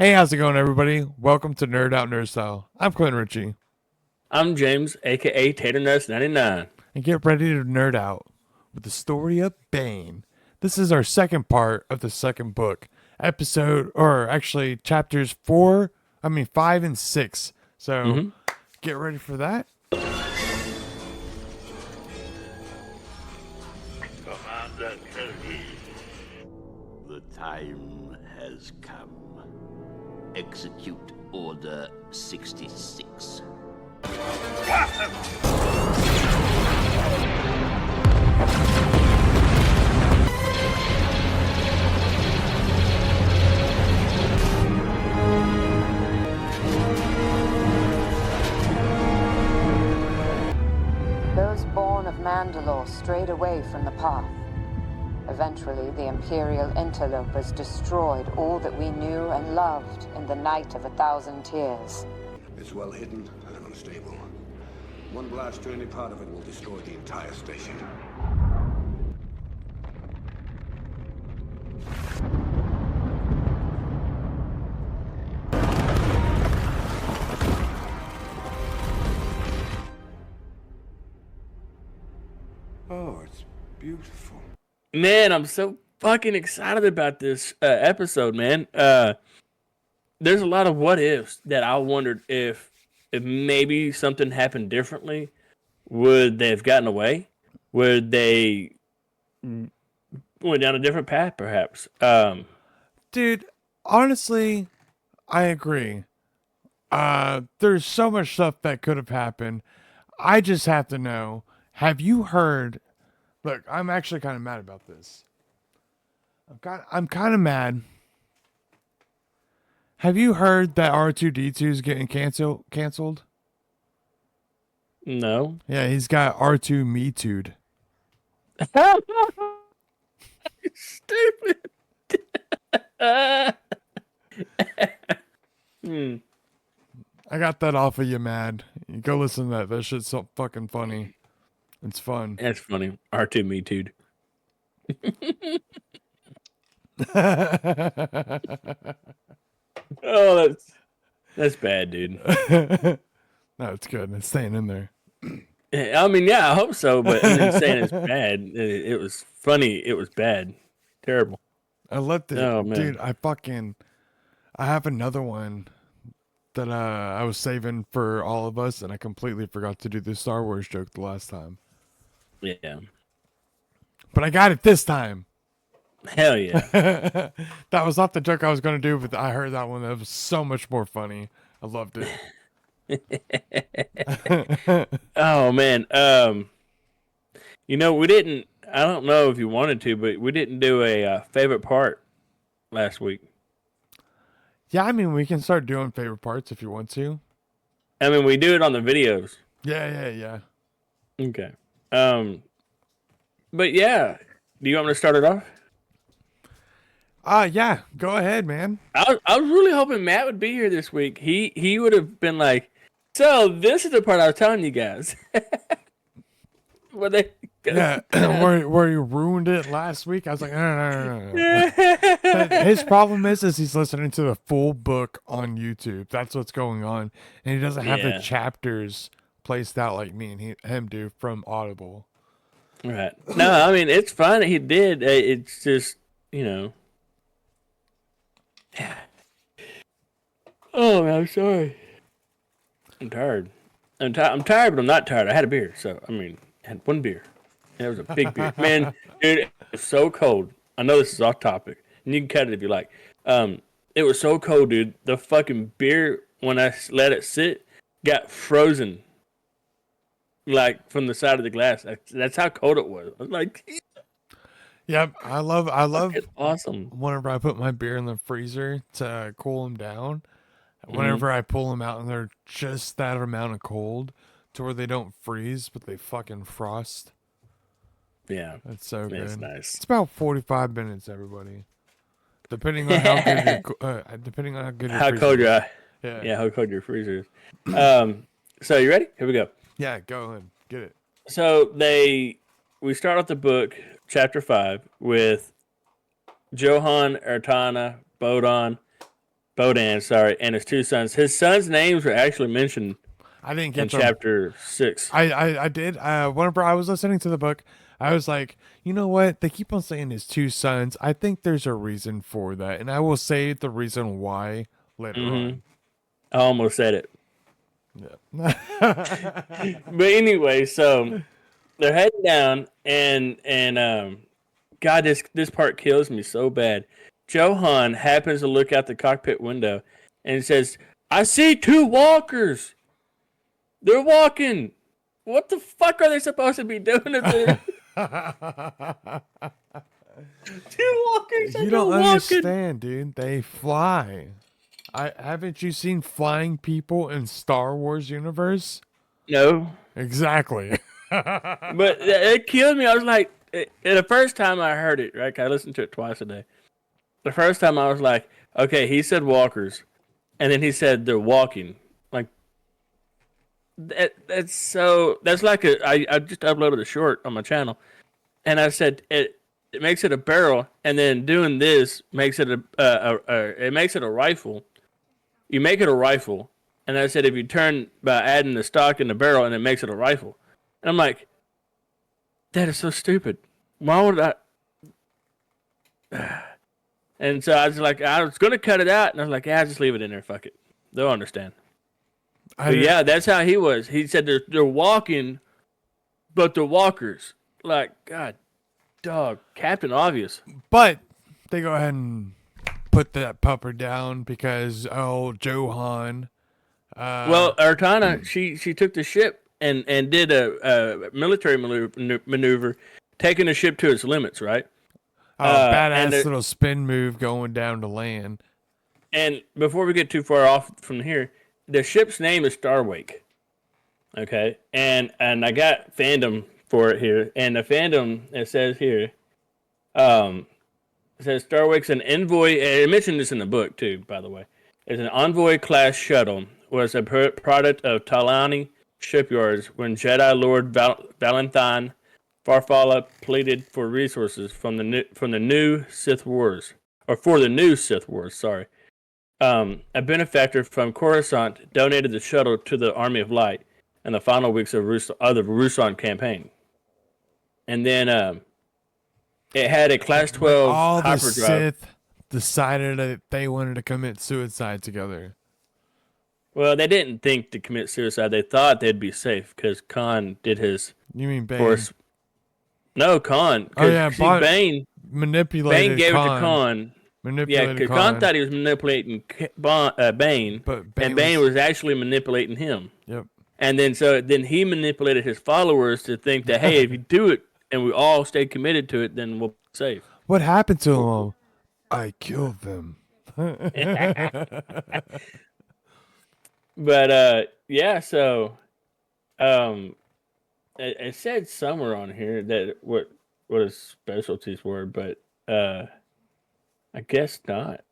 Hey, how's it going, everybody? Welcome to Nerd Out Nerd Style. I'm Quinn Ritchie, I'm James, aka Tater Nuts 99. and get ready to nerd out with the story of Bane. This is our second part of the second book, episode, or actually chapters 5 and 6. So Mm-hmm. get ready for that. Commander Kelly, the time has come. Execute Order 66. Those born of Mandalore strayed away from the path. Eventually, the Imperial interlopers destroyed all that we knew and loved in the Night of 1,000 Tears. It's well hidden and unstable. One blast to any part of it will destroy the entire station. Oh, it's beautiful. Man, I'm so fucking excited about this episode, man. There's a lot of what ifs that I wondered if maybe something happened differently. Would they have gotten away? Would they went down a different path, perhaps? Dude, honestly, I agree. There's so much stuff that could have happened. I just have to know, have you heard? Look, I'm actually kind of mad about this. I'm kind of mad. Have you heard that R2D2 is getting canceled? No. Yeah, he's got R2 Me Too'd. Stupid. Hmm. I got that off of you, mad. You go listen to that. That shit's so fucking funny. It's fun. That's funny. R2 me too. Oh, that's bad, dude. No, it's good. It's staying in there. I mean, yeah, I hope so, but I'm not saying it's bad. It was funny. It was bad. Terrible. I loved it. Oh, man. Dude, I have another one that I was saving for all of us, and I completely forgot to do the Star Wars joke the last time. Yeah. But I got it this time. Hell yeah. That was not the joke I was going to do, but I heard that one. That was so much more funny. I loved it. Oh, man. We didn't, I don't know if you wanted to, but we didn't do a favorite part last week. Yeah, I mean, we can start doing favorite parts if you want to. I mean, we do it on the videos. Yeah. Okay. But yeah, do you want me to start it off? Yeah, go ahead, man. I was really hoping Matt would be here this week. He would have been like, so this is the part I was telling you guys. Where they Yeah, where you ruined it last week. I was like, no. His problem is he's listening to the full book on YouTube. That's what's going on, and he doesn't have Yeah. the chapters placed out like me and him do from Audible. Right. No, I mean it's fine that he did. It's just Oh man, I'm sorry. I'm tired. I'm tired, but I'm not tired. I had a beer, so I mean, I had one beer. And it was a big beer. Man, dude, it was so cold. I know this is off topic, and you can cut it if you like. It was so cold, dude. The fucking beer, when I let it sit, got frozen. Like from the side of the glass. That's how cold it was. I was like, Yep, I love it's awesome. whenever I put my beer in the freezer to cool them down. Mm-hmm. Whenever I pull them out and they're just that amount of cold to where they don't freeze, but they fucking frost. Yeah. That's so good. It's nice. It's about 45 minutes, everybody. Depending on how good depending on how good your How freezer cold is. your eye. Yeah. Yeah, how cold your freezer is. So you ready? Here we go. Yeah, go ahead. Get it. So we start off the book, chapter 5, with Johan, Ertana, Bodon, Bodan, sorry, and his two sons. His sons' names were actually mentioned I didn't in get them. chapter 6. I did. Whenever I was listening to the book, I was like, you know what? They keep on saying his two sons. I think there's a reason for that, and I will say the reason why later on. I almost said it. Yeah. But anyway, so they're heading down, and God, this part kills me so bad. Johan happens to look out the cockpit window and he says, "I see two walkers. They're walking. What the fuck are they supposed to be doing if they're two walkers? You don't understand, dude. They fly. Haven't you seen flying people in Star Wars universe? No, Exactly. but it killed me. I was like, the first time I heard it, right? 'Cause I listened to it twice a day. The first time I was like, okay, he said walkers, and then he said they're walking. Like that's like I just uploaded a short on my channel, and I said it makes it a barrel, and then doing this makes it it makes it a rifle. You make it a rifle, and I said if you turn by adding the stock in the barrel, and it makes it a rifle, and I'm like, that is so stupid. Why would I? And so I was like, I was gonna cut it out, and I was like, yeah, just leave it in there. Fuck it, they'll understand. But yeah, that's how he was. He said they're walking, but they're walkers. Like, God, dog, Captain Obvious. But they go ahead and put that pupper down because Johan. Well, Artana, she took the ship and did a military maneuver, taking the ship to its limits, right? Badass little spin move going down to land. And before we get too far off from here, the ship's name is Starwake. Okay, and I got fandom for it here, and the fandom it says here, it says Starwake's an envoy. I mentioned this in the book too, by the way. It's an envoy class shuttle. Was a product of Talani shipyards when Jedi Lord Valentine Farfalla pleaded for resources from the new Sith Wars, or for the new Sith Wars. Sorry. A benefactor from Coruscant donated the shuttle to the Army of Light in the final weeks of the Rusan campaign. And then it had a Class 12 all the hyperdrive. Sith decided that they wanted to commit suicide together. Well, they didn't think to commit suicide. They thought they'd be safe because Khan did his You mean Bane? force. No, Khan. Oh yeah, Bane manipulated. Bane gave Khan. it to Khan. Yeah, because Khan thought he was manipulating Bane, But and Bane was actually manipulating him. Yep. And then he manipulated his followers to think that, hey, if you do it and we all stay committed to it, then we'll be safe. What happened to him? I killed them. But yeah, so it said somewhere on here that what his specialties were, but I guess not.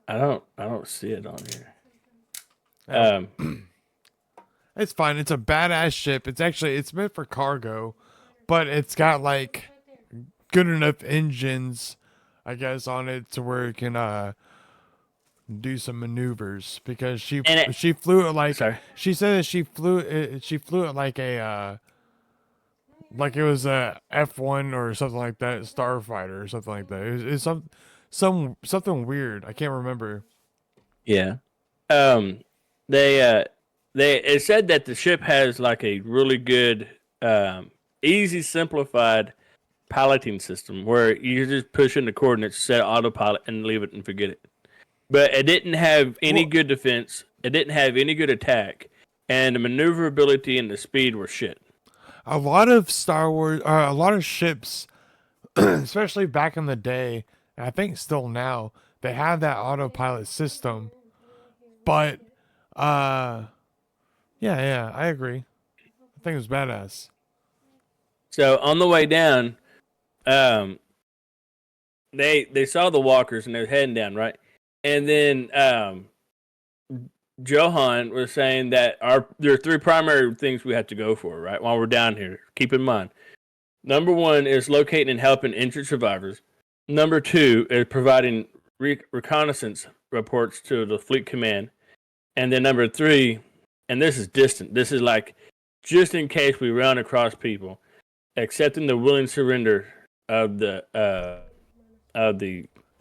I don't see it on here. It's fine. It's a badass ship. It's meant for cargo, but it's got like good enough engines, I guess, on it to where it can do some maneuvers because she flew it like she said that she flew it like a like it was a F1 or something like that, starfighter or something like that. It's something weird. I can't remember. Yeah. It said that the ship has like a really good, easy simplified piloting system where you just push in the coordinates, set autopilot, and leave it and forget it. But it didn't have any good defense. It didn't have any good attack, and the maneuverability and the speed were shit. A lot of Star Wars, a lot of ships, especially back in the day, and I think still now, they have that autopilot system. But, yeah, I agree. I think it was badass. So on the way down, they saw the walkers and they're heading down, right? And then Johan was saying that there are three primary things we have to go for, right? While we're down here, keep in mind. Number one is locating and helping injured survivors. Number two is providing reconnaissance reports to the fleet command, and then number 3, and this is distant. This is like just in case we run across people, accepting the willing surrender of the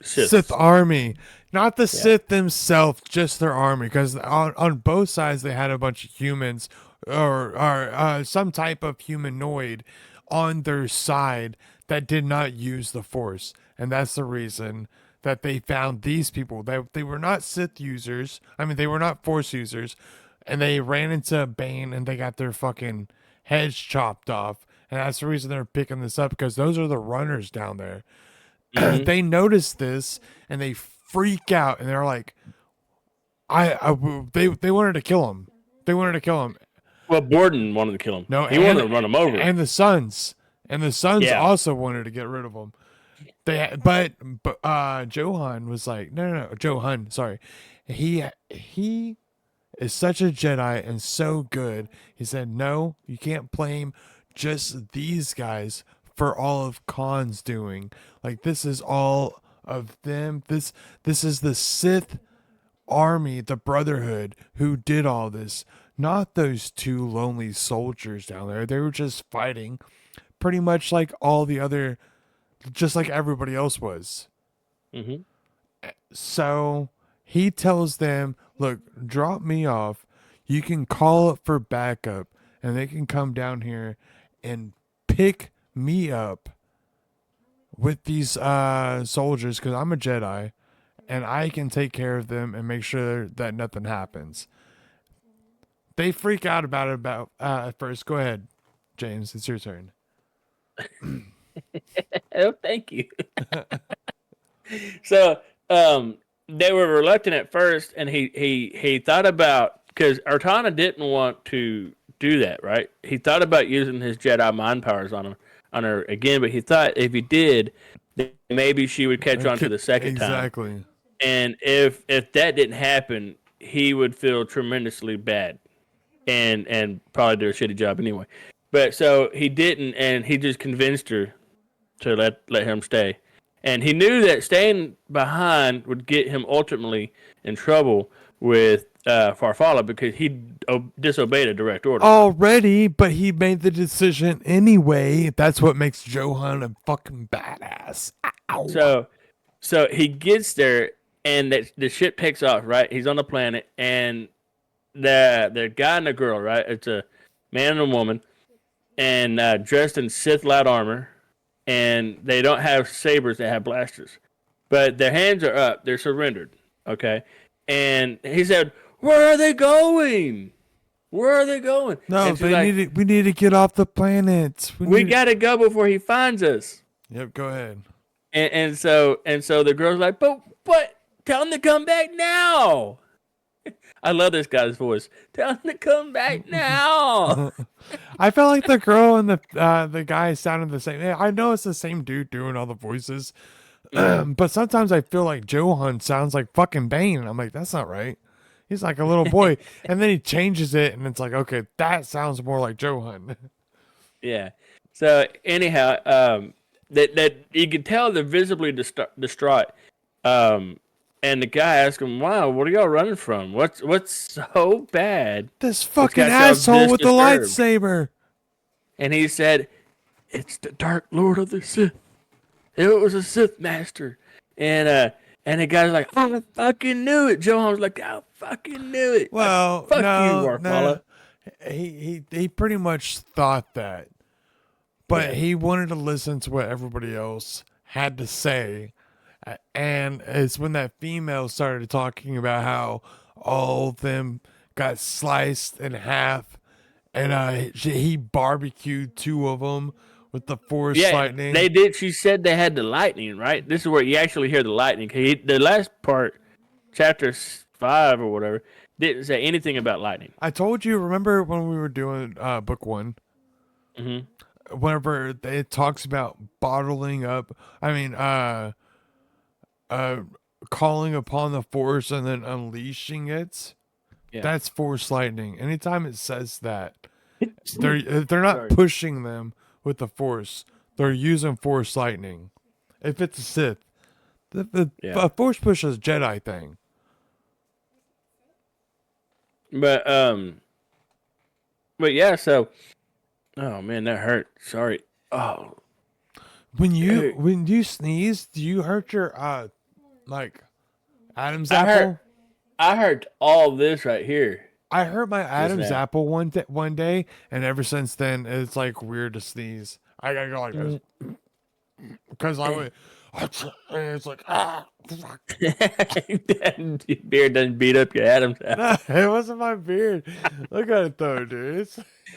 Sith Sith. army, not the Sith themselves, just their army. Because on both sides they had a bunch of humans or some type of humanoid on their side that did not use the Force, and that's the reason that they found these people. They were not Sith users. I mean, they were not Force users, and they ran into Bane and they got their fucking heads chopped off. And that's the reason they're picking this up, because those are the runners down there. Mhm. They notice this and they freak out and they're like, they wanted to kill him. They wanted to kill him. Well, Borden wanted to kill him. No, He wanted to run him over. And the sons Yeah. also wanted to get rid of him. But Johan was like, no, Johan, sorry. He is such a Jedi and so good. He said, no, you can't blame just these guys for all of Khan's doing. Like, this is all of them. This is the Sith army, the Brotherhood, who did all this. Not those 2 lonely soldiers down there. They were just fighting pretty much like all the other, just like everybody else was. Hmm. So he tells them, look, drop me off. You can call up for backup and they can come down here and pick me up with these soldiers, because I'm a Jedi and I can take care of them and make sure that nothing happens. They freak out about at first. Go ahead, James. It's your turn. Oh, thank you. So, they were reluctant at first, and he thought about, because Artana didn't want to do that, right? He thought about using his Jedi mind powers on her again, but he thought if he did, then maybe she would catch on to the second time. Exactly. And if that didn't happen, he would feel tremendously bad, and probably do a shitty job anyway. But so he didn't, and he just convinced her to let him stay. And he knew that staying behind would get him ultimately in trouble with Farfalla, because he disobeyed a direct order. Already, but he made the decision anyway. That's what makes Johan a fucking badass. Ow. So he gets there, and the ship takes off, right? He's on the planet, and the guy and the girl, right? It's a man and a woman, and dressed in Sith light armor, and they don't have sabers; they have blasters, but their hands are up. They're surrendered. Okay, and he said, "Where are they going? Where are they going?" No, and she's like, we need to get off the planet. We gotta go before he finds us. Yep, go ahead. And so the girl's like, but tell him to come back now. I love this guy's voice. Tell him to come back now. I felt like the girl and the guy sounded the same. I know it's the same dude doing all the voices, but sometimes I feel like Johan sounds like fucking Bane. I'm like, that's not right. He's like a little boy, and then he changes it, and it's like, okay, that sounds more like Johan. Yeah. So anyhow, that you can tell they're visibly distraught. And the guy asked him, "Wow, what are y'all running from? What's so bad?" This fucking got y'all asshole this with the disturbed? lightsaber. And he said, "It's the Dark Lord of the Sith. It was a Sith master." And the guy's like, "I fucking knew it." Johan was like, "I fucking knew it." Well, Fuck no, you, Warfalla. no. He pretty much thought that, but he wanted to listen to what everybody else had to say. And it's when that female started talking about how all of them got sliced in half, and he barbecued 2 of them with the Force lightning. They did. She said they had the lightning, right? This is where you actually hear the lightning. The last part, chapter 5 or whatever, didn't say anything about lightning. I told you. Remember when we were doing book 1? Mm-hmm. Whenever it talks about bottling up. I mean, calling upon the Force and then unleashing it. Yeah. That's Force lightning. Anytime it says that, they're not Sorry. pushing them with the Force. They're using Force lightning. If it's a Sith, the Yeah. Force push is a Jedi thing. But but yeah. So, oh man, that hurt. Sorry. Oh, dude, When you sneeze, do you hurt your like Adam's I hurt. apple? I hurt all this right here I hurt my just Adam's now. apple one day, and ever since then, it's like weird to sneeze. I gotta go like this because I would. And it's like fuck. Your beard doesn't beat up your Adam's apple. No, it wasn't my beard. Look at it though, dude.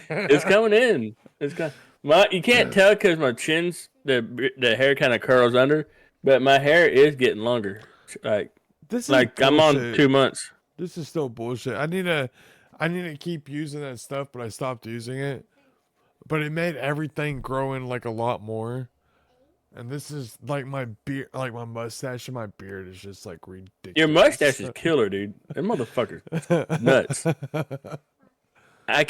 It's coming in. It's coming. You can't tell because my chin's the hair kind of curls under, but my hair is getting longer. This is Like I'm on bullshit. 2 months. This is still bullshit. I need to keep using that stuff, but I stopped using it. But it made everything grow in like a lot more. And this is like my beard, like my mustache and my beard is just like ridiculous. Your mustache is killer, dude. That motherfucker's nuts. I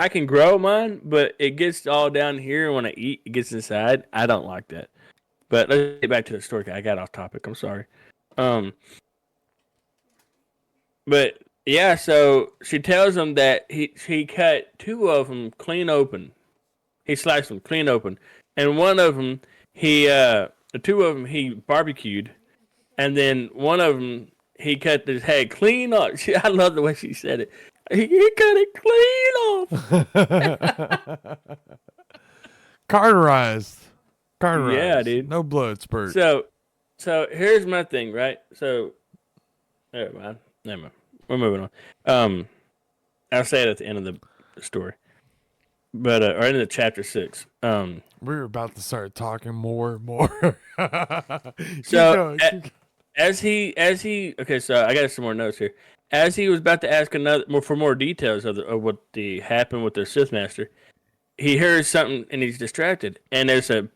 can grow mine, but it gets all down here. And when I eat, it gets inside. I don't like that. But let's get back to the story. I got off topic. I'm sorry. But yeah, so she tells him that he cut two of them clean open. He sliced them clean open, and one of them the two of them he barbecued, and then one of them he cut his head clean off. I love the way she said it. He cut it clean off. Carterized. Yeah, dude. No blood spurt. So here's my thing, right? So, never mind. We're moving on. I'll say it at the end of the story, but or end of chapter 6. We're about to start talking more. So as he okay, so I got some more notes here. As he was about to ask for more details of what happened with their Sith master, he hears something and he's distracted. And there's a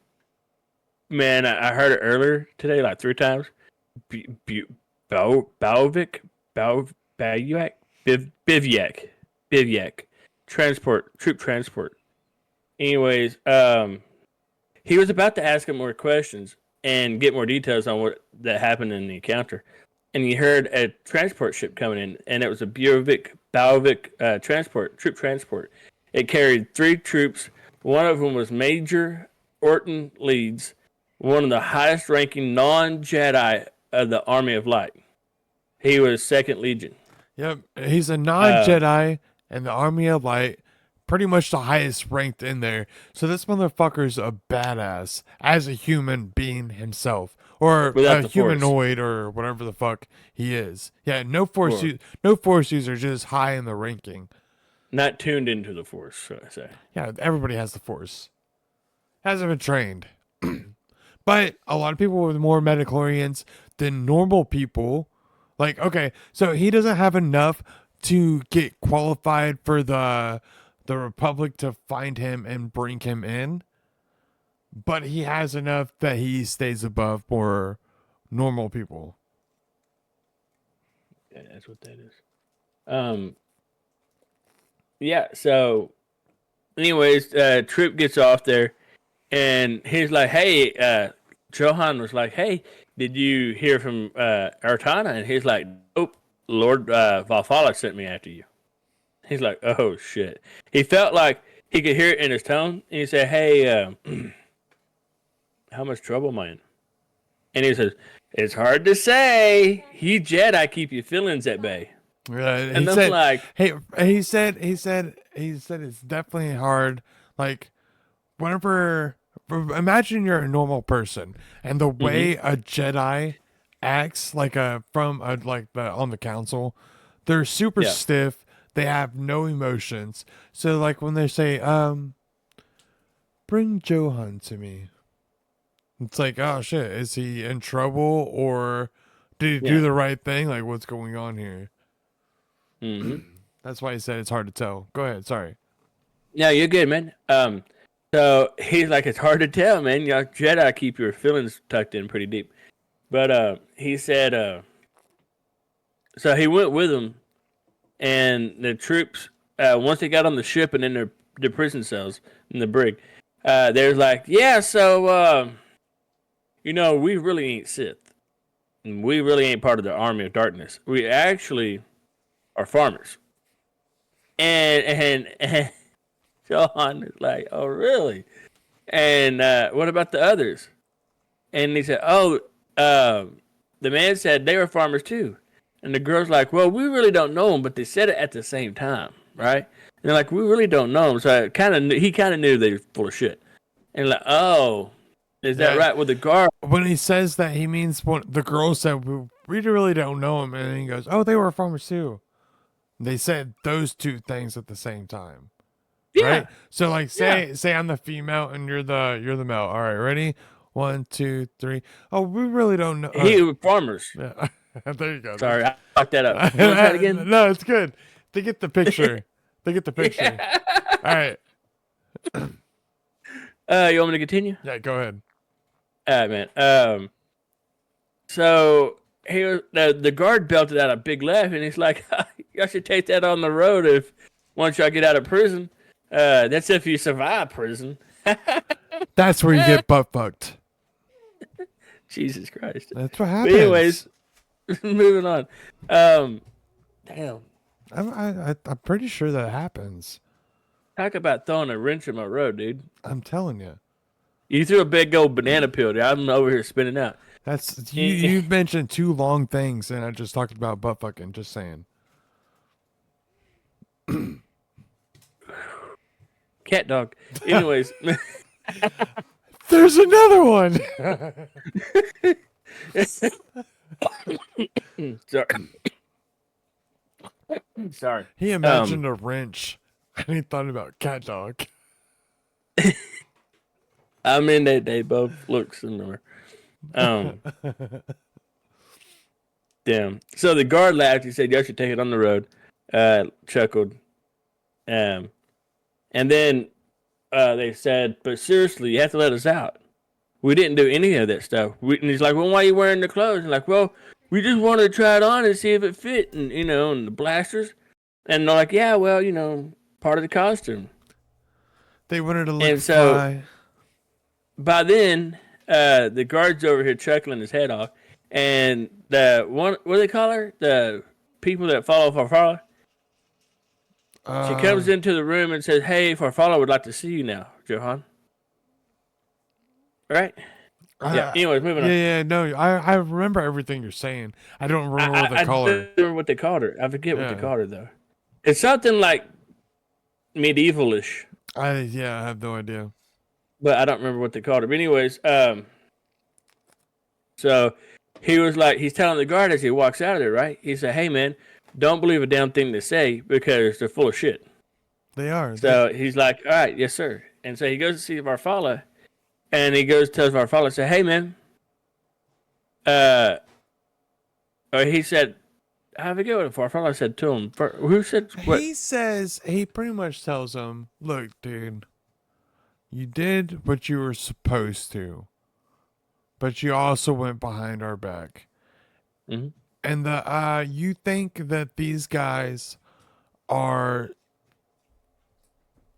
man. I heard it earlier today, like 3 times. Bivouac, troop transport. Anyways, he was about to ask him more questions and get more details on what that happened in the encounter, and he heard a transport ship coming in, and it was a Bivouac troop transport. It carried 3 troops. One of them was Major Orton Leeds, one of the highest-ranking non-Jedi of the Army of Light. He was 2nd Legion. Yep, he's a non-Jedi in the Army of Light, pretty much the highest ranked in there. So this motherfucker's a badass as a human being himself, or Without a the humanoid, or whatever the fuck he is. Yeah, no force user, just high in the ranking. Not tuned into the Force, should I say. Yeah, everybody has the force. Hasn't been trained. But a lot of people with more midichlorians than normal people. Like, okay, so he doesn't have enough to get qualified for the Republic to find him and bring him in. But he has enough that he stays above more normal people. Yeah, that's what that is. Yeah, so anyways, Troop gets off there and he's like, hey, Johan was like, hey, did you hear from Artana? And he's like, nope, Lord Valfala sent me after you. He's like, oh shit. He felt like he could hear it in his tone. And he said, hey, how much trouble am I in? And he says, it's hard to say. He Jedi keep your feelings at bay. And I'm said, like, hey, he said it's definitely hard. Like, whenever, imagine you're a normal person, and the way a Jedi acts, like on the council, they're super stiff. They have no emotions. So like when they say, bring Johan to me, it's like, oh shit, is he in trouble, or did he do the right thing? Like, what's going on here? That's why he said it's hard to tell. Go ahead. Sorry. No, you're good, man. So he's like, it's hard to tell, man. Y'all Jedi keep your feelings tucked in pretty deep. But he said, so he went with him, and the troops, once they got on the ship and in their prison cells in the brig, they're like, yeah, so, we really ain't Sith. And we really ain't part of the army of darkness. We actually are farmers. And John is like, oh, really? And what about the others? And he said, oh, the man said they were farmers too. And the girl's like, well, we really don't know them, but they said it at the same time, right? And they're like, we really don't know them. So he kind of knew they were full of shit. And like, oh, is that right? With the guard. When he says that, he means what the girl said, we really don't know him. And then he goes, oh, they were farmers too. They said those two things at the same time. Yeah. Right? So like say I'm the female and you're the male. All right, ready? 1, 2, 3. Oh, we really don't know. He was farmers. Yeah. There you go. Sorry, I fucked that up. You want to try it again? No, it's good. They get the picture. They get the picture. All right. You want me to continue? Yeah, go ahead. All right, man. So here the guard belted out a big laugh, and he's like, "Y'all should take that on the road if once y'all get out of prison. That's if you survive prison." That's where you get butt fucked. Jesus Christ. That's what happens. But anyways, moving on. Damn. I'm pretty sure that happens. Talk about throwing a wrench in my road, dude. I'm telling you. You threw a big old banana peel, dude. I'm over here spinning out. That's you mentioned two long things and I just talked about butt fucking, just saying. Cat dog. Anyways. There's another one. Sorry. He imagined a wrench and he thought about cat dog. I mean, they both look similar. Damn. So the guard laughed. He said, "You should take it on the road." Chuckled. And then they said, "But seriously, you have to let us out. We didn't do any of that stuff." And he's like, "Well, why are you wearing the clothes?" And like, "Well, we just wanted to try it on and see if it fit, and and the blasters." And they're like, "Yeah, well, part of the costume." They wanted to look And so, fly. by then, the guard's over here chuckling his head off, and the one, what do they call her? The people that follow Farfalla. She comes into the room and says, "Hey, Farfalla would like to see you now, Johan." Right? Yeah. Anyways, moving on. Yeah, no, I remember everything you're saying. I don't remember what they call her. I don't remember what they called her. I forget what they called her though. It's something like medievalish. I have no idea. But I don't remember what they called her. But anyways, so he was like, he's telling the guard as he walks out of there, right? He said, "Hey, man, don't believe a damn thing they say because they're full of shit." They are. So he's like, "All right, yes, sir." And so he goes to see Farfalla, and he tells Farfalla, say, "Hey, man." Or he said, I forget what Farfalla said to him. Who said what? He pretty much tells him, "Look, dude, you did what you were supposed to, but you also went behind our back." Mm-hmm. And you think that these guys are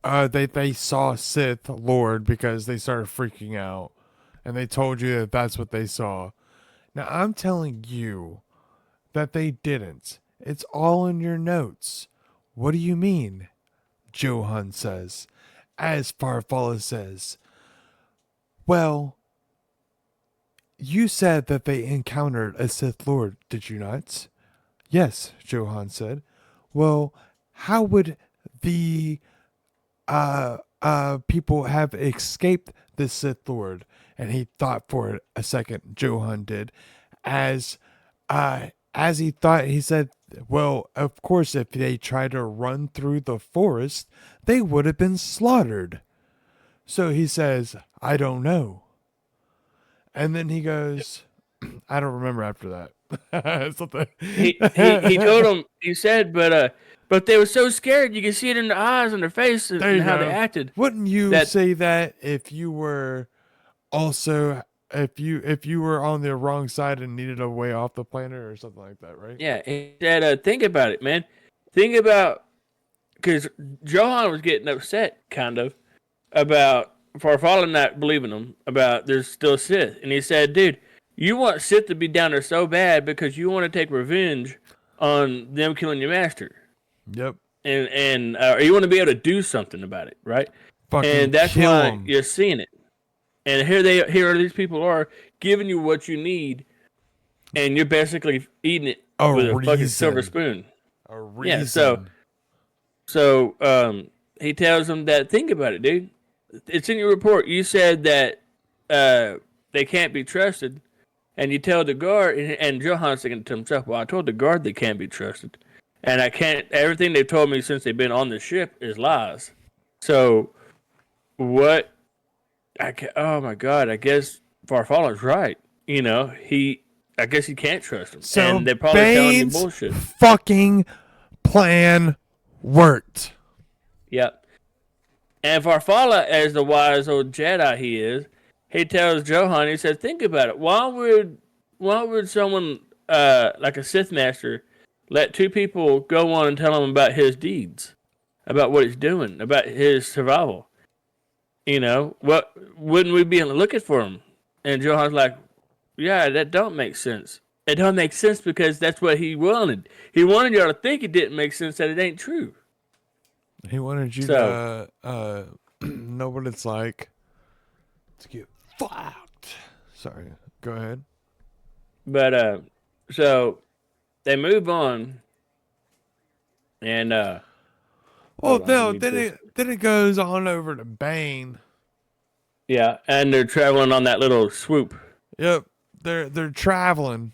they saw Sith Lord because they started freaking out and they told you that that's what they saw. Now I'm telling you that they didn't. It's all in your notes. What do you mean? Johan says. As Farfalla says, "Well, you said that they encountered a Sith Lord, did you not?" "Yes," Johan said. "Well, how would the people have escaped the Sith Lord?" And he thought for a second, Johan did. As he thought, he said, "Well, of course, if they tried to run through the forest, they would have been slaughtered." So he says, "I don't know." And then he goes, I don't remember after that. Something. He told him, he said, but they were so scared, you could see it in their eyes and their face and how they acted. Wouldn't you say that if you were also if you were on the wrong side and needed a way off the planet or something like that, right? Yeah, he said, think about it, man. Think about, because Johan was getting upset, kind of, about Farfalla not believing him about there's still Sith. And he said, "Dude, you want Sith to be down there so bad because you want to take revenge on them killing your master, Yep. and or you want to be able to do something about it, right? Fucking And that's kill why him. you're seeing it. And here these people are giving you what you need, and you're basically eating it A with a fucking silver reason. spoon. A Yeah, reason. so he tells them that, think about it, dude. It's in your report. You said that they can't be trusted, and you tell the guard, and Johan's thinking to himself, well, I told the guard they can't be trusted, and I can't. Everything they've told me since they've been on the ship is lies. So what? Oh my god! I guess Farfalla's right. You know, I guess you can't trust him, So and they're probably telling you Bane's bullshit. fucking plan worked. Yep. And Farfalla, as the wise old Jedi he is, he tells Johan, he says, think about it. Why would someone like a Sith master let two people go on and tell him about his deeds, about what he's doing, about his survival? You know, what wouldn't we be looking for him? And Johan's like, yeah, that don't make sense. It don't make sense because that's what he wanted. He wanted y'all to think it didn't make sense, that it ain't true. He wanted you So to know what it's like to get fucked. Sorry. Go ahead. But so they move on, and Well, hold on, no, let me just- then it goes on over to Bane. yeah, and they're traveling on that little swoop. Yep. They're traveling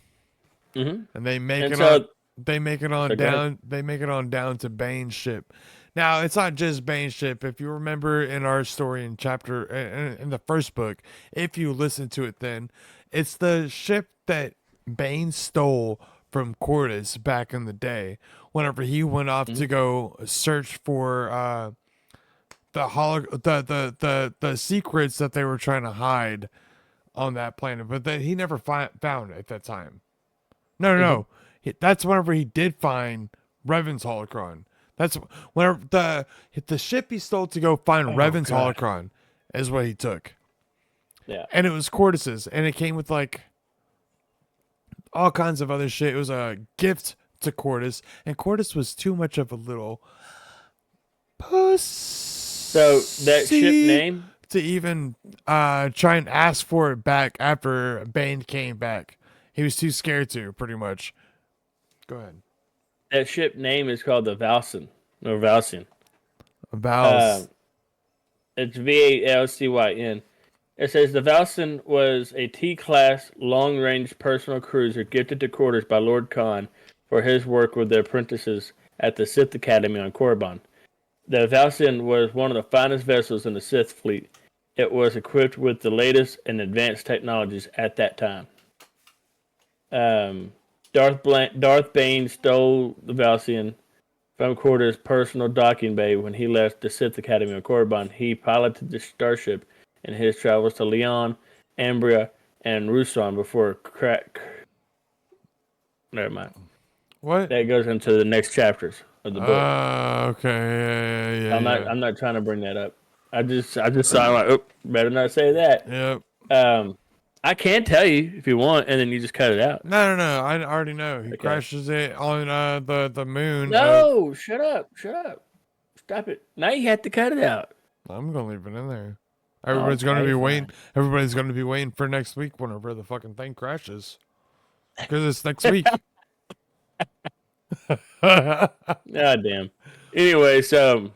Mm-hmm. and they make And it so, on they make it on so go ahead. down they make it on down to Bane's ship. Now, it's not just Bane's ship. If you remember in our story in chapter in the first book, if you listen to it then, it's the ship that Bane stole from Cordis back in the day whenever he went off to go search for the secrets that they were trying to hide on that planet, but that he never found at that time. No. That's whenever he did find Revan's holocron. That's whenever the ship he stole to go find Revan's God. holocron is what he took, Yeah. and it was Cordis's, and it came with like all kinds of other shit. It was a gift to Cordis, and Cordis was too much of a little pussy. So that ship name, to even try and ask for it back after Bane came back. He was too scared to, pretty much. Go ahead. that ship name is called the Valcyn, or Valcyn. Vals. It's Valcyn. It says the Valcyn was a T-class long-range personal cruiser gifted to Quarters by Lord Khan for his work with the apprentices at the Sith Academy on Korriban. The Valcyn was one of the finest vessels in the Sith fleet. It was equipped with the latest and advanced technologies at that time. Darth Bane stole the Valcyn from Quarters' personal docking bay when he left the Sith Academy on Korriban. He piloted the starship in his travels to Leon, Ambria, and Rusan before crack. Never mind. What? That goes into the next chapters of the book. Okay. Yeah. I'm not trying to bring that up. I just saw like, oh, better not say that. Yep. I can tell you if you want, and then you just cut it out. No. I already know. He Okay. crashes it on the moon. No, shut up, stop it. Now you have to cut it out. I'm gonna leave it in there. Everybody's gonna Okay, be fine. waiting. Everybody's gonna be waiting for next week whenever the fucking thing crashes. Because it's next week. God damn. Anyway, so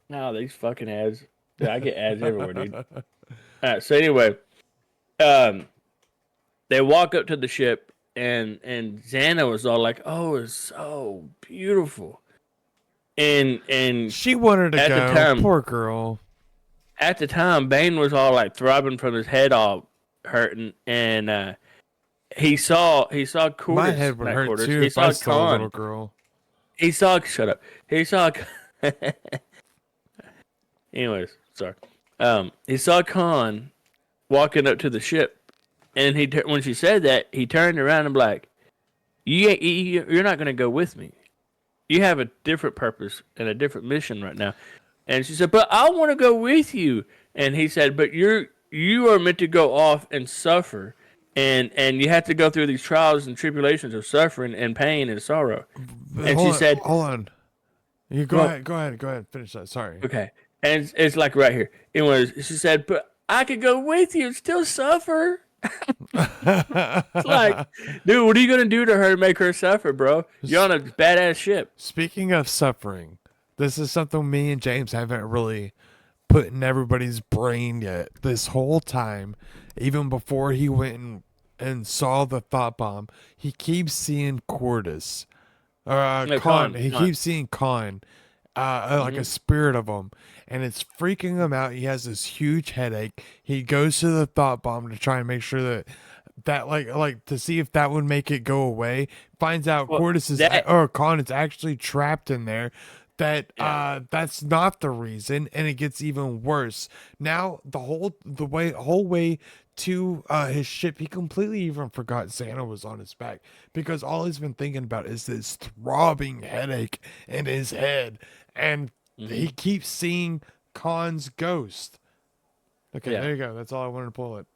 no, these fucking ads. Dude, I get ads everywhere, dude. All right, so anyway, they walk up to the ship, and Xana was all like, "Oh, it's so beautiful," and She wanted to At the go. time- Poor girl. at the time, Bane was all like throbbing from his head, all hurting, and he saw Cordis. My head would not hurt Cordis, too He if I saw saw a Khan. little girl. He saw. Shut up. He saw. Anyways, sorry. He saw Khan walking up to the ship, and when she said that, he turned around and like, you're not gonna go with me. You have a different purpose and a different mission right now." And she said, "But I want to go with you." And he said, "But you are meant to go off and suffer and you have to go through these trials and tribulations of suffering and pain and sorrow. And she said, hold on. You go well, ahead. Go ahead. Go ahead. Finish that. Sorry. okay. And it's like right here. It was. She said, "But I could go with you and still suffer." It's like, dude, what are you gonna do to her to make her suffer, bro? You're on a badass ship. Speaking of suffering, this is something me and James haven't really put in everybody's brain yet. This whole time, even before he went and saw the thought bomb, he keeps seeing Cordis. No, Khan. Khan, He Khan. keeps seeing Khan, like a Mhm. spirit of him, and it's freaking him out. He has this huge headache. He goes to the thought bomb to try and make sure that like to see if that would make it go away. Finds out Well, Cordis is that or Khan is actually trapped in there. That yeah. that's not the reason, and it gets even worse. Now whole way to his ship, he completely even forgot Santa was on his back because all he's been thinking about is this throbbing headache in his head, and he Mhm. keeps seeing Khan's ghost. Okay, Yeah. there you go. That's all I wanted to pull it.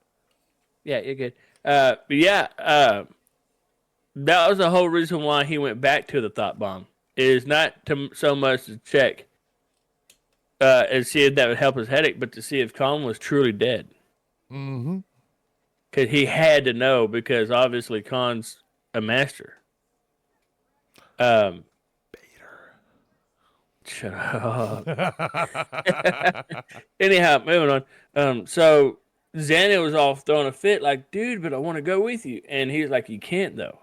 Yeah, you're good. But yeah, that was the whole reason why he went back to the thought bomb. Is not to so much to check and see if that would help his headache, but to see if Khan was truly dead. Mm-hmm. Because he had to know, because obviously Khan's a master. Um, shut up. Anyhow, moving on. So Xana was off throwing a fit, like, dude, but I want to go with you, and he's like, you can't though.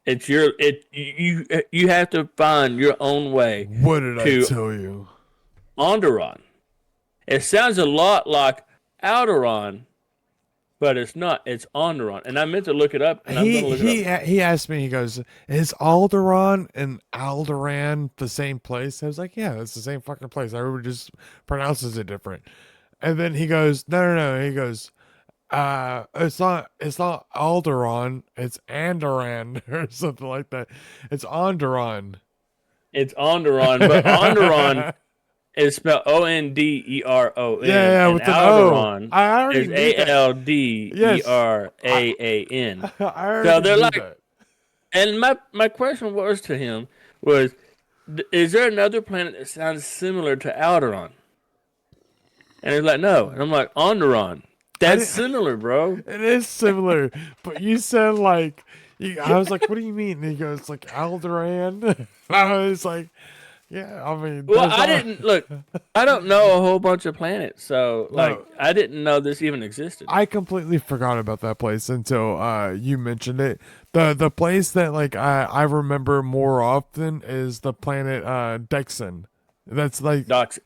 It's your you have to find your own way What did I to tell you? Onderon. It sounds a lot like Alderaan, but it's not. It's Onderon, and I meant to look it up, and I'm gonna look it up. He asked me. He goes, "Is Alderaan and Alderaan the same place?" I was like, "Yeah, it's the same fucking place. Everybody just pronounces it different." And then he goes, "No, no, no." He goes, it's not Alderaan. It's Anderan or something like that. It's Onderon." It's Onderon, but Onderon is spelled Onderon, Yeah, and with an O. Alderaan I already is knew that. Yes, Alderaan. I So already they're knew like, that. and my question was to him was, is there another planet that sounds similar to Alderaan? And he's like, no. And I'm like, Onderon. I That's didn't. similar, bro. It is similar, but you said like, I was like, "What do you mean?" And he goes like Alderaan. I was like, "Yeah, I mean, Well, that's I all." didn't look. I don't know a whole bunch of planets, so like No, I didn't know this even existed. I completely forgot about that place until you mentioned it. The place that like I remember more often is the planet Dexon. That's like Doxin,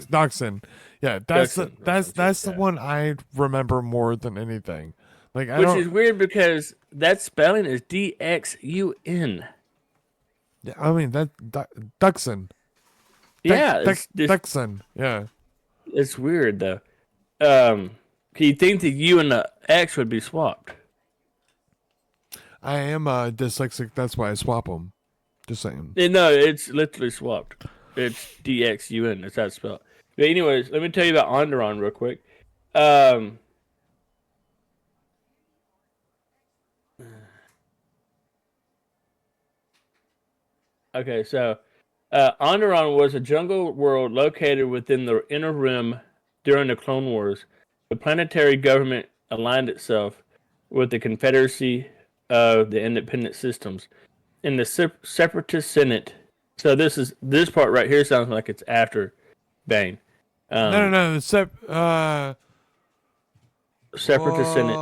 Doxon. Yeah, Duxon. that's the Yeah. one I remember more than anything. Like I Which don't. is weird because that spelling is DXUN. Yeah, I mean that Duxon. Yeah, it's just Dexon. Yeah. it's weird though. Um, you think the U and the X would be swapped? I am dyslexic. That's why I swap them. Just saying. No, it's literally swapped. It's DXUN. That's how it's spelled. But anyways, let me tell you about Onderon real quick. Um, okay, so Onderon was a jungle world located within the Inner Rim during the Clone Wars. The planetary government aligned itself with the Confederacy of the Independent Systems in the Separatist Senate. So this part right here sounds like it's after Bane. No, no, Um, no. Separatist Senate.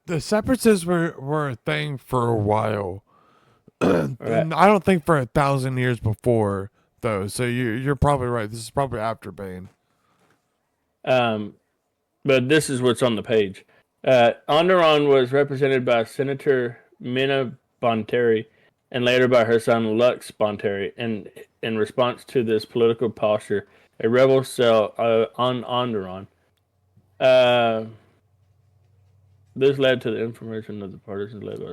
The separatists were a thing for a while. Right. And I don't think for 1,000 years before though. So you're probably right. This is probably after Bane. Um, but this is what's on the page. Onderon was represented by Senator Minna Bonteri and later by her son Lux Bonteri. And in response to this political posture, a rebel cell on Onderon. Uh, this led to the information of the partisans led by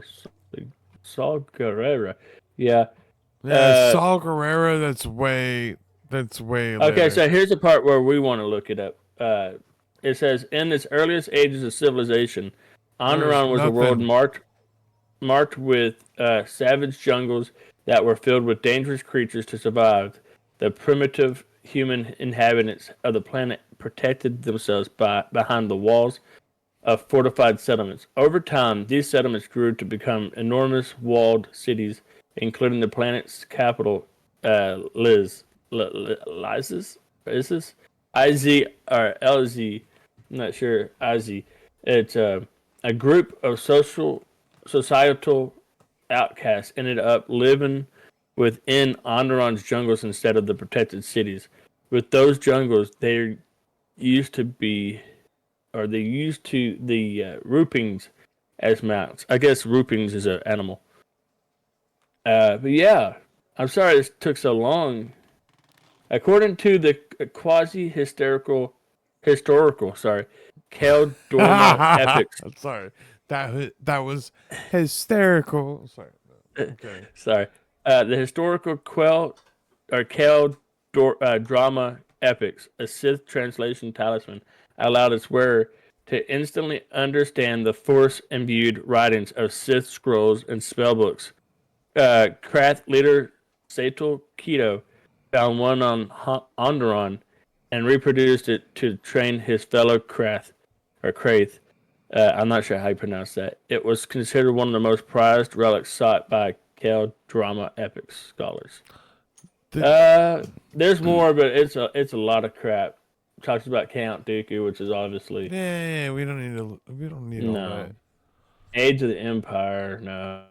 Saul Guerrera. Yeah. Yeah, Saul Guerrero. That's way Okay, later. so here's the part where we want to look it up. It says, in its earliest ages of civilization, Onderon was a world nothing. marked with savage jungles that were filled with dangerous creatures to survive. The primitive human inhabitants of the planet protected themselves behind the walls of fortified settlements. Over time, these settlements grew to become enormous walled cities, including the planet's capital, Lysis? Is this IZ or LZ? I'm not sure. IZ. It's a group of societal outcasts ended up living within Onderon's jungles instead of the protected cities. With those jungles, they used to be, or they used to the roopings as mounts. I guess roopings is an animal. But yeah, I'm sorry this took so long. According to the historical, Kaldorma epics. Sorry, that was hysterical. Sorry. Okay. Sorry. The historical drama epics, a Sith translation talisman, allowed its wearer to instantly understand the force-imbued writings of Sith scrolls and spellbooks. Krath leader Sato Keto found one on Onderon and reproduced it to train his fellow Krath. I'm not sure how you pronounce that. It was considered one of the most prized relics sought by Cal drama epic scholars. There's more, but it's a lot of crap. Talks about Count Dooku, which is obviously Yeah, we don't need all no. that. Age of the Empire, no.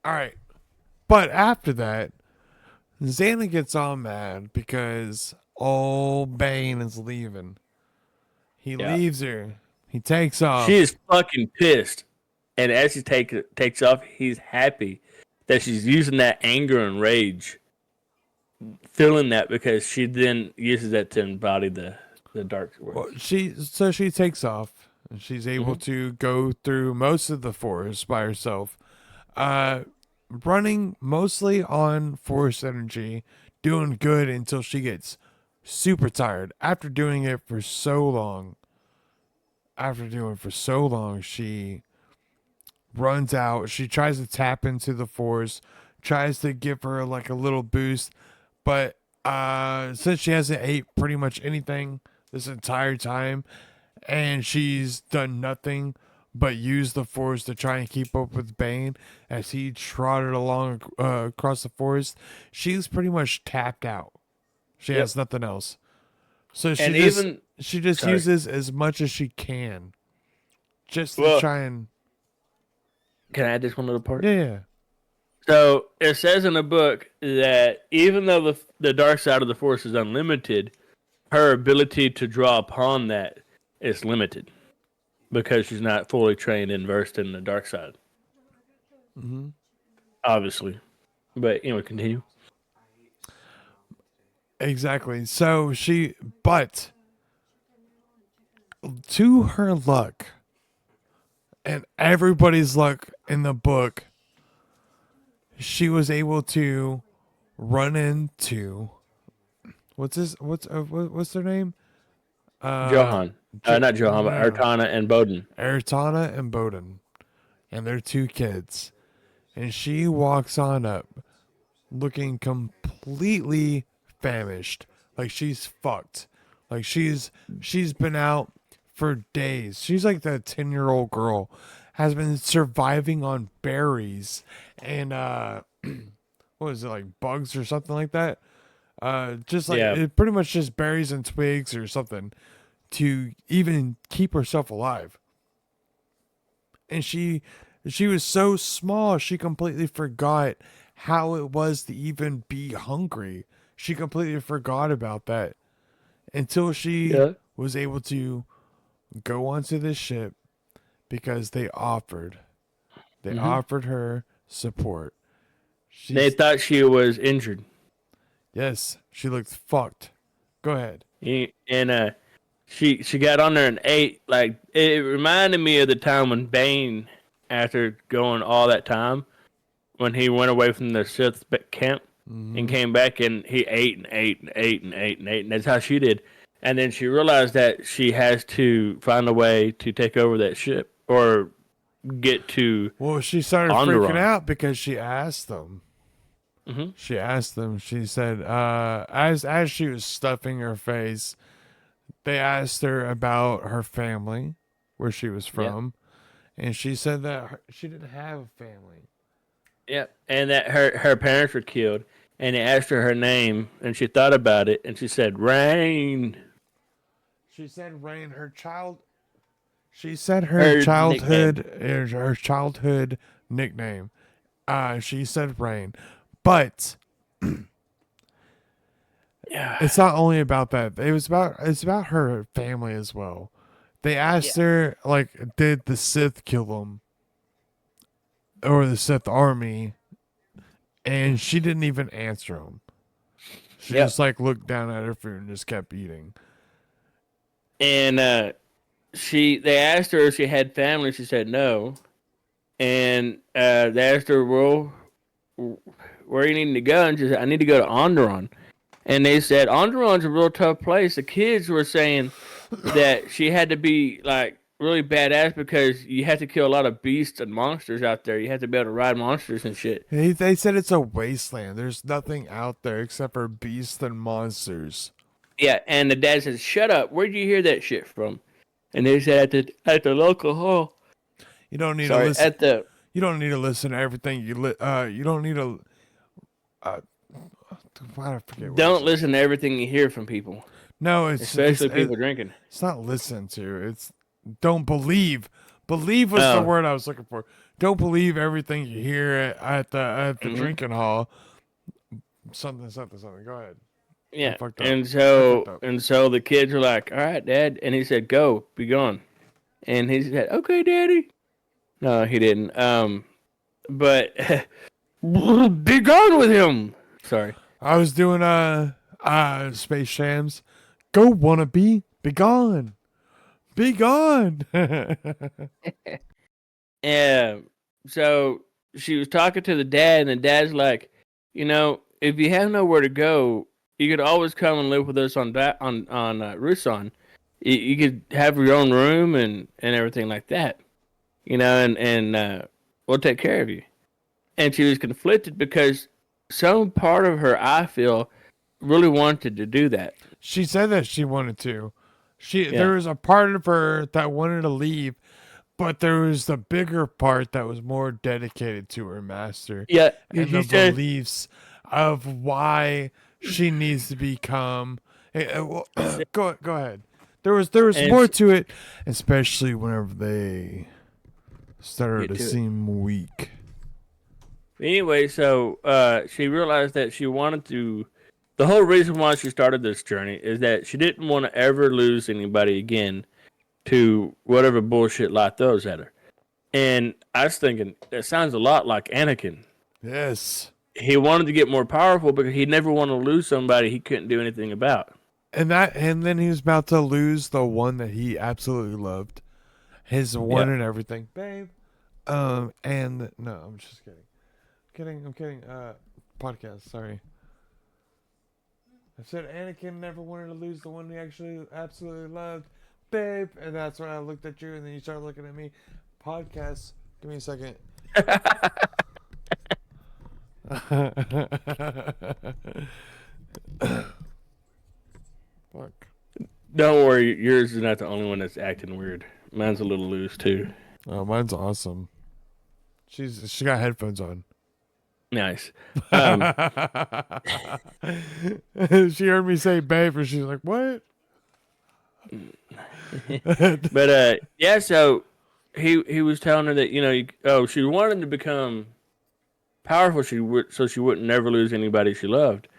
All right, but after that, Xana gets all mad because old Bane is leaving. He Yeah. leaves her. He takes off. She is fucking pissed. And as she takes off, he's happy that she's using that anger and rage, feeling that because she then uses that to embody the dark world. Well, she takes off. And she's able to go through most of the forest by herself, running mostly on force energy, doing good until she gets super tired. After doing it for so long, she runs out. She tries to tap into the force, tries to give her like a little boost, but since she hasn't ate pretty much anything this entire time, and she's done nothing but use the force to try and keep up with Bane as he trotted along across the forest, she's pretty much tapped out. She has nothing else. So she just uses as much as she can, just to try and. Can I add this one little part? Yeah. So it says in the book that even though the dark side of the force is unlimited, her ability to draw upon that is limited because she's not fully trained and versed in the dark side. Mm-hmm. Obviously. But anyway, continue. Exactly. So but to her luck, and everybody's luck in the book, she was able to run into what's their name? Johan. Not Johan, but Ertana and Bowden. Ertana and Bowden, and their two kids. And she walks on up looking completely famished. Like she's fucked. Like she's been out for days. She's like that 10-year-old girl has been surviving on berries and what is it, like bugs or something like that? Just like it pretty much just berries and twigs or something to even keep herself alive. And she was so small, she completely forgot how it was to even be hungry. She completely forgot about that until she was able to go onto this ship because they offered her support. They thought she was injured. Yes, she looked fucked. Go ahead. And she got on there and ate. Like, it reminded me of the time when Bane, after going all that time, when he went away from the Sith camp and came back and he ate and ate and ate and ate and ate. And that's how she did. and then she realized that she has to find a way to take over that ship or get to Well, she started freaking Onderon. out because she asked them. Mm-hmm. She asked them. She said, as she was stuffing her face, they asked her about her family, where she was from, and she said that she didn't have a family. Yep, and that her parents were killed, and they asked her name, and she thought about it, and she said Rain. She said, "Rain." Her child. She said her Her nickname. childhood nickname. She said Rain, but Yeah, it's not only about that. It's about her family as well. They asked her like, did the Sith kill them or the Sith army? And she didn't even answer them. She yep. just like looked down at her food and just kept eating. And they asked her if she had family. She said no, and they asked her, well, where are you needing to go? And she said, I need to go to Onderon. And they said Onderon's a real tough place. The kids were saying that she had to be like really badass because you have to kill a lot of beasts and monsters out there. You have to be able to ride monsters and shit. They said it's a wasteland. There's nothing out there except for beasts and monsters. Yeah, and the dad says, "Shut up! Where'd you hear that shit from?" And they said at the local hall. You don't need Sorry, to listen. at the You don't need to listen to everything you you don't need to. I forget. don't listen to everything you hear from people, No, especially people drinking. It's not listen to. It's don't believe. Believe was the word I was looking for. Don't believe everything you hear at the drinking hall. Something. Go ahead. Yeah, fucked up. and fucked up. so the kids were like, "All right, Dad," and he said, "Go, be gone," and he said, "Okay, Daddy." No, he didn't. But be gone with him. Sorry. I was doing Space Shams. Go wannabe, be gone. Be gone. Yeah. So she was talking to the dad, and the dad's like, if you have nowhere to go, you could always come and live with us on Rusan. You could have your own room and everything like that, and we'll take care of you. And she was conflicted because some part of her, I feel, really wanted to do that. She said that she wanted to. There was a part of her that wanted to leave, but there was the bigger part that was more dedicated to her master. Yeah, and the beliefs of why she needs to become. Go ahead. There was more to it, especially whenever they started to seem weak. Anyway, so she realized that she wanted to. The whole reason why she started this journey is that she didn't want to ever lose anybody again to whatever bullshit life throws at her. And I was thinking, that sounds a lot like Anakin. Yes. He wanted to get more powerful because he never wanted to lose somebody he couldn't do anything about. And then he was about to lose the one that he absolutely loved. His one and everything. Babe. And no, I'm just kidding. I'm kidding. Podcast, sorry. I said Anakin never wanted to lose the one he actually absolutely loved. Babe. And that's when I looked at you and then you started looking at me. Podcast. Give me a second. Fuck. Don't worry, yours is not the only one that's acting weird. Mine's a little loose too. Oh, mine's awesome. She got headphones on. Nice. She heard me say babe and she's like, what? But yeah, so he was telling her that she wanted to become powerful so she wouldn't never lose anybody she loved.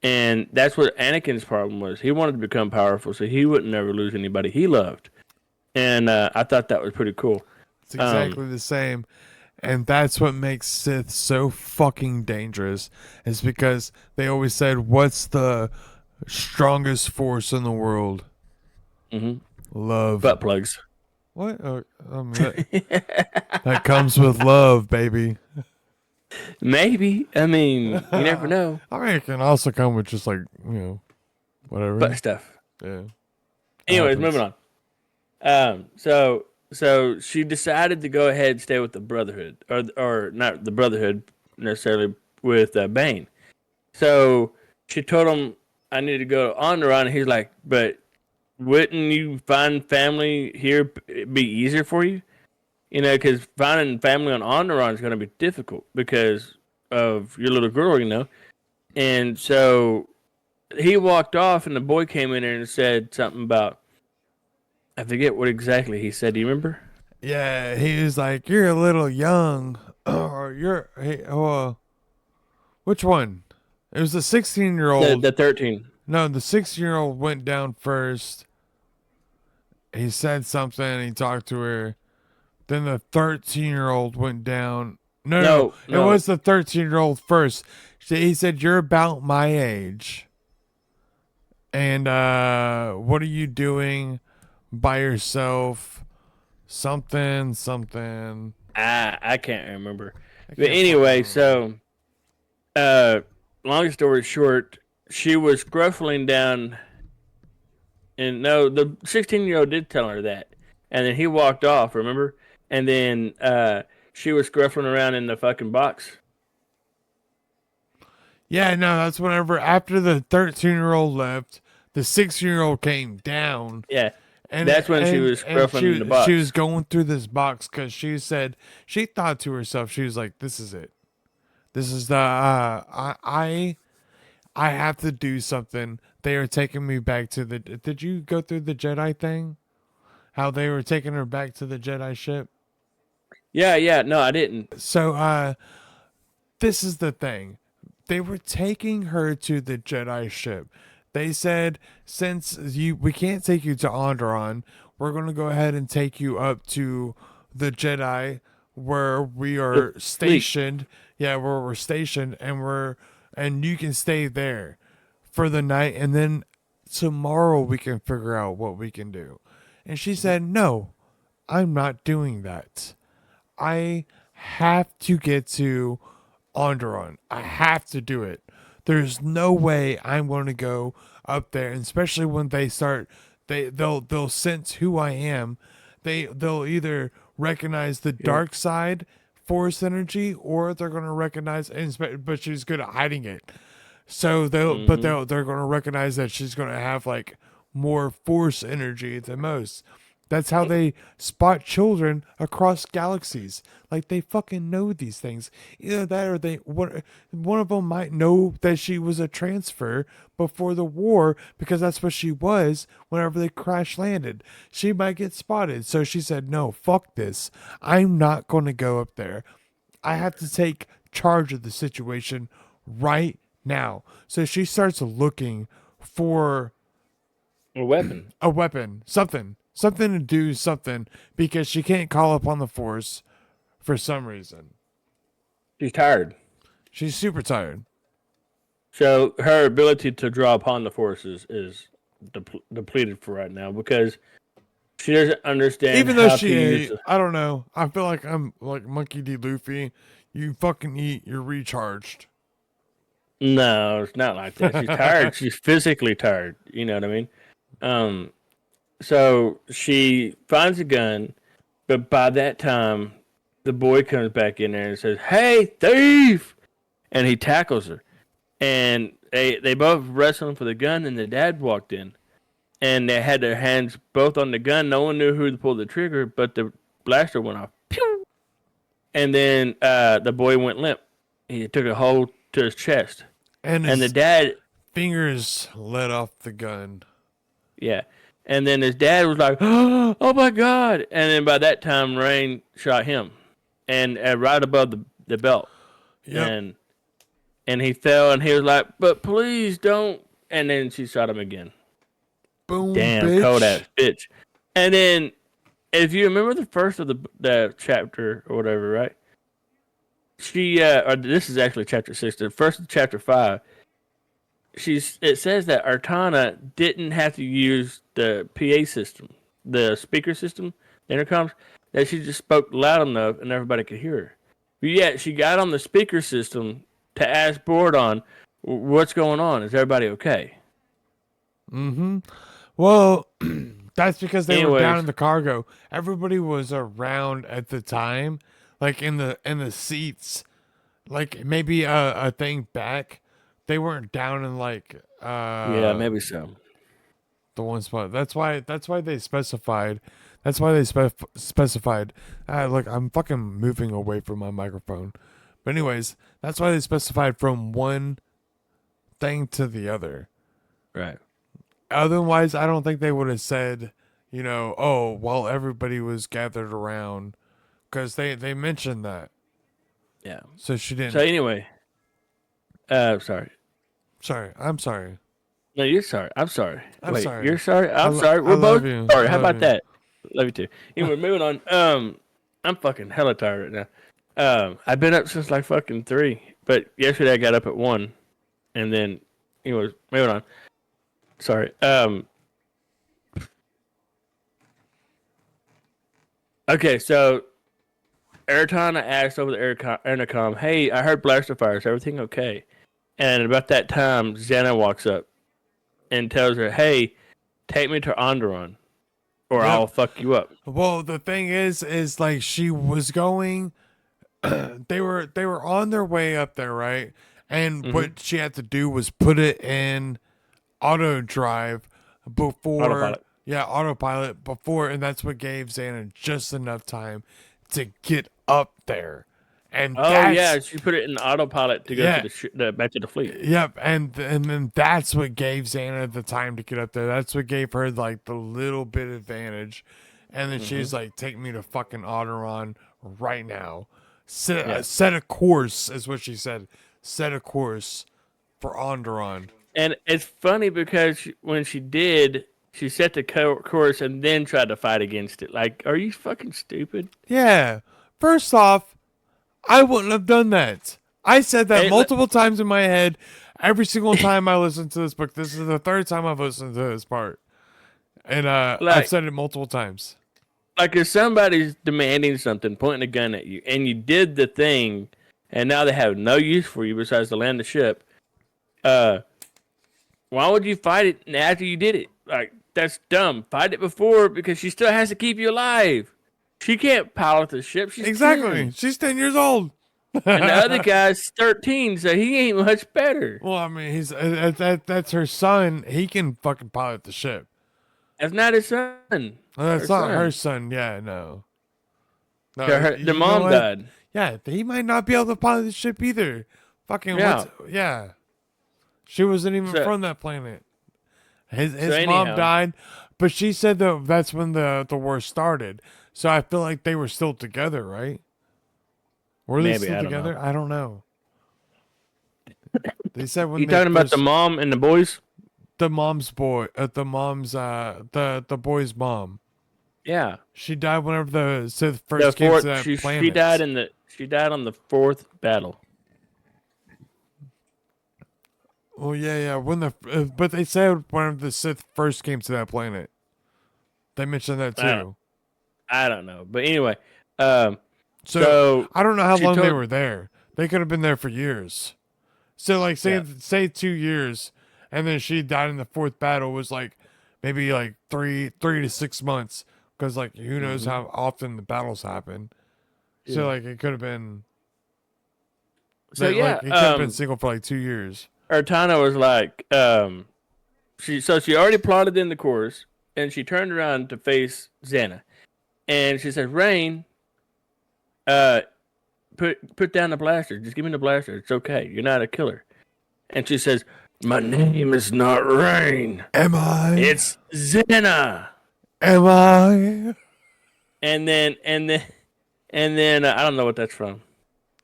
And that's what Anakin's problem was. He wanted to become powerful so he wouldn't never lose anybody he loved. And I thought that was pretty cool. It's exactly the same. And that's what makes Sith so fucking dangerous, is because they always said, what's the strongest force in the world? Mm-hmm. Love. Butt plugs. What? That comes with love, baby. Maybe. I mean, you never know. I mean, it can also come with just like, whatever. Butt stuff. Yeah. Anyways, happens. moving on. So she decided to go ahead and stay with the Brotherhood, or not the Brotherhood necessarily with Bane. So she told him, "I need to go to Onderon." And he's like, "But wouldn't you find family here be easier for you? You know, because finding family on Onderon is going to be difficult because of your little girl, you know." And so he walked off, and the boy came in there and said something about, I forget what exactly he said. Do you remember? Yeah, he was like, "You're a little young," or "You're hey, which one?" It was the 16-year The old. the 13. No, the 16-year old went down first. He said something. He talked to her. Then the 13-year old went down. No, no, no. No, It no. was the 13-year old first. He said, "You're about my age. And what are you doing by yourself? Something, something." I can't remember. I But can't fucking anyway, remember. so long story short, she was gruffling down, and no, the 16-year-old did tell her that, and then he walked off. Remember? And then she was gruffling around in the fucking box. Yeah, no, that's whenever after the 13-year-old left, the 6-year-old came down. Yeah, And that's when she and was and gruffling in the she was box. going through this box because she said she thought to herself, she was like, "This is it. This is the I have to do something." They are taking me back to the. Did you go through the Jedi thing? How they were taking her back to the Jedi ship? Yeah, yeah. No, I didn't. So this is the thing. They were taking her to the Jedi ship. They said, "Since we can't take you to Onderon, we're going to go ahead and take you up to the Jedi where we The are fleet. stationed. Yeah, where we're stationed, and you can stay there for the night, and then tomorrow we can figure out what we can do." And she said, "No, I'm not doing that. I have to get to Onderon. I have to do it. There's no way I'm going to go up there, and especially when they start, they'll sense who I am. They'll either recognize the Yeah. dark side force energy, or they're going to recognize. But she's good at hiding it. So Mm-hmm. they're going to recognize that she's going to have like more force energy than most. That's how they spot children across galaxies. Like they fucking know these things. Either that, or one of them might know that she was a transfer before the war because that's what she was whenever they crash landed. She might get spotted. So she said, "No, fuck this. I'm not going to go up there. I have to take charge of the situation right now." So she starts looking for A weapon. a weapon, something to do something because she can't call upon the force for some reason. She's tired. She's super tired. So her ability to draw upon the forces is depleted for right now because she doesn't understand Even though how to she use ate, the. I don't know. I feel like I'm like Monkey D. Luffy. You fucking eat, you're recharged. No, it's not like that. She's tired. She's physically tired. You know what I mean? Um. So she finds a gun, but by that time, the boy comes back in there and says, "Hey, thief!" And he tackles her, and they both wrestling for the gun. And the dad walked in, and they had their hands both on the gun. No one knew who to pull the trigger, but the blaster went off. Pew! And then the boy went limp. He took a hole to his chest. And And the his dad, fingers let off the gun. yeah. And then his dad was like, "Oh my God." And then by that time, Rain shot him. And right above the belt. Yep. And he fell and he was like, "But please don't." And then she shot him again. Boom, Damn, cold bitch. ass bitch. And then if you remember the first of the chapter or whatever, right? She or this is actually chapter 6. The first of chapter 5. It says that Artana didn't have to use the PA system, the speaker system, the intercoms. That she just spoke loud enough and everybody could hear her. But yet she got on the speaker system to ask Bordon, "What's going on? Is everybody okay?" Mm-hmm. Well, that's because they were down Anyways, in the cargo. Everybody was around at the time, like in the seats, like maybe a thing back. They weren't down in like yeah, maybe so. the one spot. That's why they specified. That's why they specified. Look, I'm fucking moving away from my microphone. But anyways, that's why they specified from one thing to the other. Right. Otherwise, I don't think they would have said, oh, while everybody was gathered around, because they mentioned that. Yeah. So she didn't. So anyway, sorry. Sorry, I'm sorry. No, you're sorry. I'm sorry. I'm Wait, sorry. you're sorry. I'm I sorry. We're love both you. sorry. I How love about you. that? Love you too. Anyway, moving on. I'm fucking hella tired right now. I've been up since like fucking 3, but yesterday I got up at 1, and then, anyways, moving on. Sorry. Okay, so Ayrton asked over the intercom, "Hey, I heard blaster fire. Is everything okay?" And about that time, Xana walks up and tells her, "Hey, take me to Onderon, or Yep. I'll fuck you up." Well, the thing is like she was going. They were on their way up there, right? And what she had to do was put it in auto drive before. Autopilot. Yeah, autopilot before, and that's what gave Xana just enough time to get up there. And Oh that's, yeah, she put it in autopilot to go Yeah. to back to the fleet. Yep, and then that's what gave Xana the time to get up there. That's what gave her like the little bit advantage. And then she's like, "Take me to fucking Otteron right now. Yeah. Set a course," is what she said. Set a course for Onderon. And it's funny because when she did, she set the course and then tried to fight against it. Like, are you fucking stupid? Yeah. First off, I wouldn't have done that. I said that Hey, multiple times in my head. Every single time I listen to this book. This is the third time I've listened to this part. And I've Like- said it multiple times. Like if somebody's demanding something, pointing a gun at you, and you did the thing, and now they have no use for you besides to land the ship, why would you fight it after you did it? Like, that's dumb. Fight it before because she still has to keep you alive. She can't pilot the ship. She's Exactly. 10. She's 10 years old. And the other guy's 13, so he ain't much better. Well, I mean, he's that's her son. He can fucking pilot the ship. That's not his son. That's Her not son. her son. Yeah, no. No, The you know mom what? died. Yeah, he might not be able to pilot the ship either. Fucking Yeah. yeah. She wasn't even So- from that planet. His anyhow- mom died, but she said that that's when the war started. So I feel like they were still together, right? Were they Maybe, still I don't together? know. I don't know. They said when You they talking about first- the mom and the boys? the mom's boy, the boy's mom. Yeah. She died whenever the Sith The first came fourth, to that she planet. died on the 4th battle. Oh yeah. When but they said whenever the Sith first came to that planet, they mentioned that too. I don't know. But anyway, So, so I don't know how she long they told- were there. They could have been there for years. So like say 2 years, and then she died in the 4th battle was like maybe like 3 to 6 months, because like who knows Mm-hmm. how often the battles happen. So like it could have been. So like, yeah, it could have been single for like 2 years. Ertana was like, she already plotted in the course, and she turned around to face Xana, and she said, "Rain, put down the blaster. Just give me the blaster. It's okay. You're not a killer." And she says, "My name is not Rain. Am I? It's Xana." Am I? And then I don't know what that's from.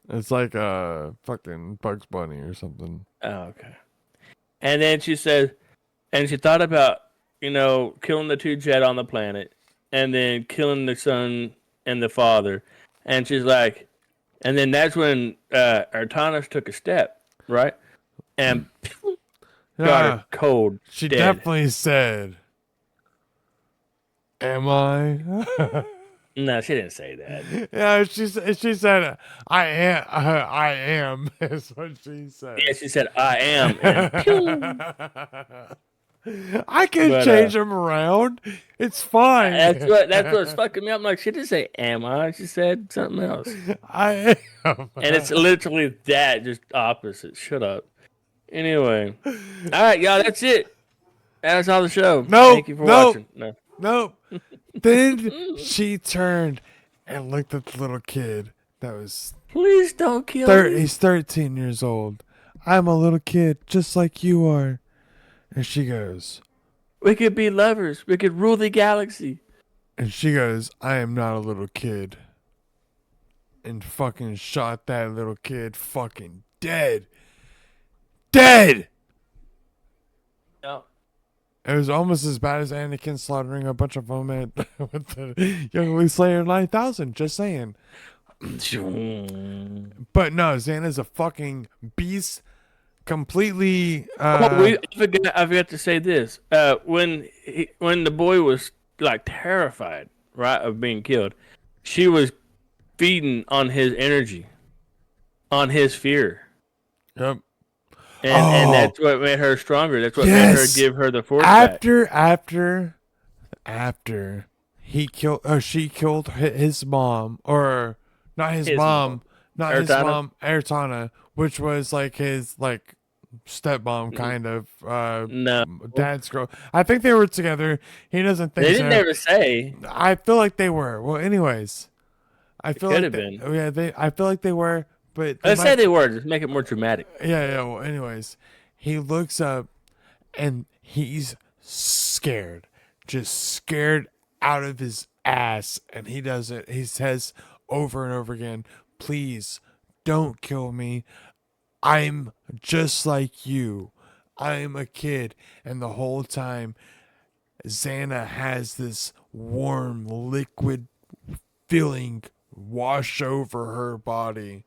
It's like fucking Bugs Bunny or something. Oh, okay. And then she says, and she thought about, killing the 2 Jedi on the planet, and then killing the son and the father. And she's like, and then that's when Artanis took a step, right? And got Yeah, her cold. she dead. definitely said, "Am I?" No, she didn't say that. Yeah, she said, "I am." I am is what she said. Yeah, she said, "I am." And pew. I can But, change them around. It's fine. That's what's fucking me up. I'm like, she didn't say am I? She said something else. I am. And it's literally that, just opposite. Shut up. Anyway. All right, y'all, that's it. That's all the show. Thank you for watching. No. Nope. Then she turned and looked at the little kid that was Please don't kill me. he's 13 years old. I'm a little kid just like you are. And she goes, We could be lovers. We could rule the galaxy. I am not a little kid. And fucking shot that little kid fucking dead. Dead! No. It was almost as bad as Anakin slaughtering a bunch of them with the Young Luke Slayer 9000. Just saying. But no, Xana's a fucking beast. Completely. I forgot to say this. When the boy was like terrified, right, of being killed, she was feeding on his energy, on his fear, Yep. and that's what made her stronger. That's what made her give her the force back. After he killed, she killed his mom, or not his mom, not his mom, Ayrtana, which was like his stepmom kind of No. dad's girl. I think they were together. He doesn't think They didn't ever say. I feel like they were. Well, anyways, I feel could like have been. Yeah, I feel like they were, but Let's say they were. Just make it more dramatic. Yeah. Well, anyways, he looks up and he's scared, just scared out of his ass, and he does it. He says over and over again, "Please don't kill me. I'm just like you. I'm a kid." And the whole time, Xana has this warm liquid feeling wash over her body,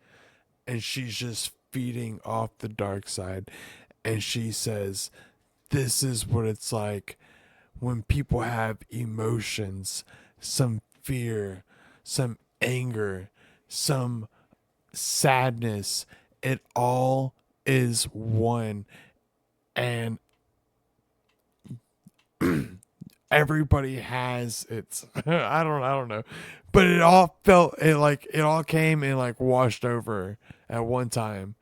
and she's just feeding off the dark side. And she says, this is what it's like when people have emotions, some fear, some anger, some sadness. It all is one. And everybody has its I don't know. But it all came and like washed over at one time.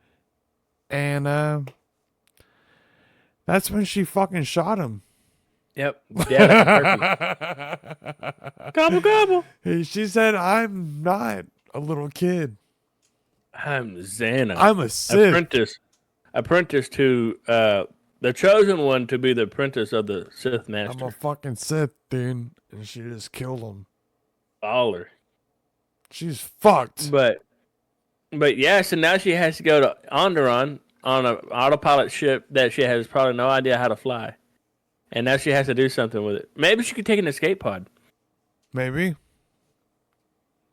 And that's when she fucking shot him. Yep. Yeah. Gobble gobble. She said, I'm not a little kid. I'm Xana. I'm a Sith. Apprentice to the chosen one to be the apprentice of the Sith I'm Master. a fucking Sith, dude. And she just killed him. Baller. She's fucked. But yeah, so now she has to go to Onderon on an autopilot ship that she has probably no idea how to fly. And now she has to do something with it. Maybe she could take an escape pod. Maybe.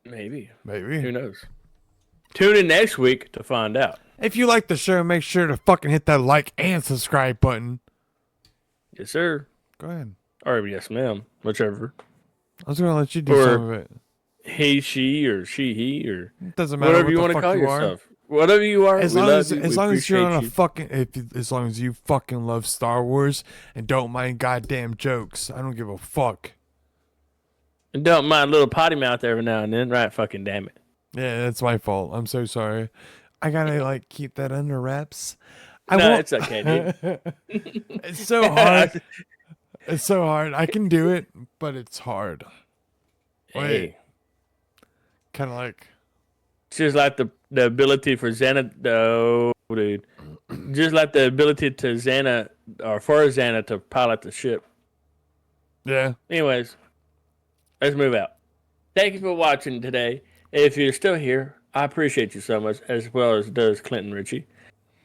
Who knows? Tune in next week to find out. If you like the show, make sure to fucking hit that like and subscribe button. Yes, sir. Go ahead. Or yes, ma'am. Whichever. I was going to let you do some of it. He, she, or she, he, or it doesn't matter whatever what you want to call yourself. Whatever you are, as we long love as you. as We long as you're on a appreciate you. fucking as long as you fucking love Star Wars and don't mind goddamn jokes, I don't give a fuck. And don't mind a little potty mouth every now and then, right? Fucking damn it. Yeah, that's my fault. I'm so sorry. I gotta keep that under wraps. It's okay, dude. It's so hard. It's so hard. I can do it, but it's hard. Hey. Kind of like. It's just like the ability for Xana. No, dude. Just like the ability to Xana, or for Xana to pilot the ship. Yeah. Anyways, let's move out. Thank you for watching today. If you're still here, I appreciate you so much, as well as does Clinton Ritchie.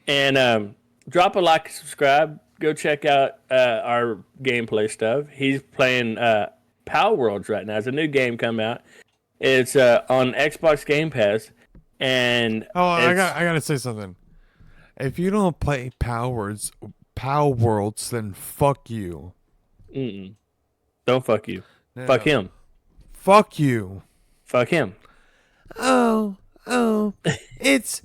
And drop a like, subscribe. Go check out our gameplay stuff. He's playing Power Worlds right now. There's a new game come out. It's on Xbox Game Pass. And I gotta say something. If you don't play Power Worlds, then fuck you. Don't fuck you. No. Fuck him. Fuck you. Fuck him. Oh, it's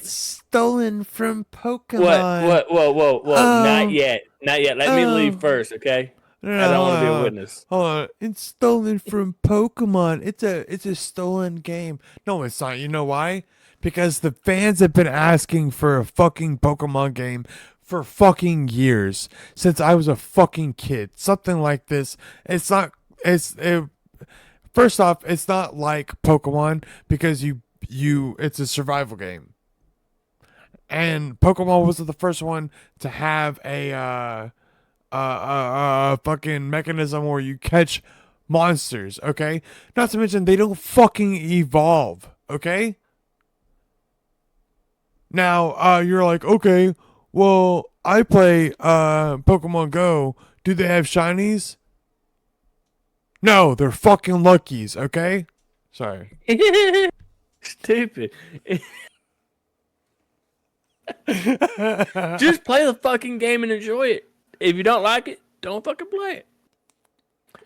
stolen from Pokemon. Whoa. Not yet. Not yet. Let me leave first, okay? I No, don't hold want to on, be a hold on. witness. Hold on. It's stolen from Pokemon. It's a stolen game. No, it's not. You know why? Because the fans have been asking for a fucking Pokemon game for fucking years since I was a fucking kid. Something like this. It's not. First off, it's not like Pokemon because it's a survival game, and Pokemon was the first one to have a fucking mechanism where you catch monsters, okay? Not to mention they don't fucking evolve, okay? Now, you're like, okay, well, I play Pokemon Go. Do they have shinies? No, they're fucking luckies, okay? Sorry. Stupid. Just play the fucking game and enjoy it. If you don't like it, don't fucking play it.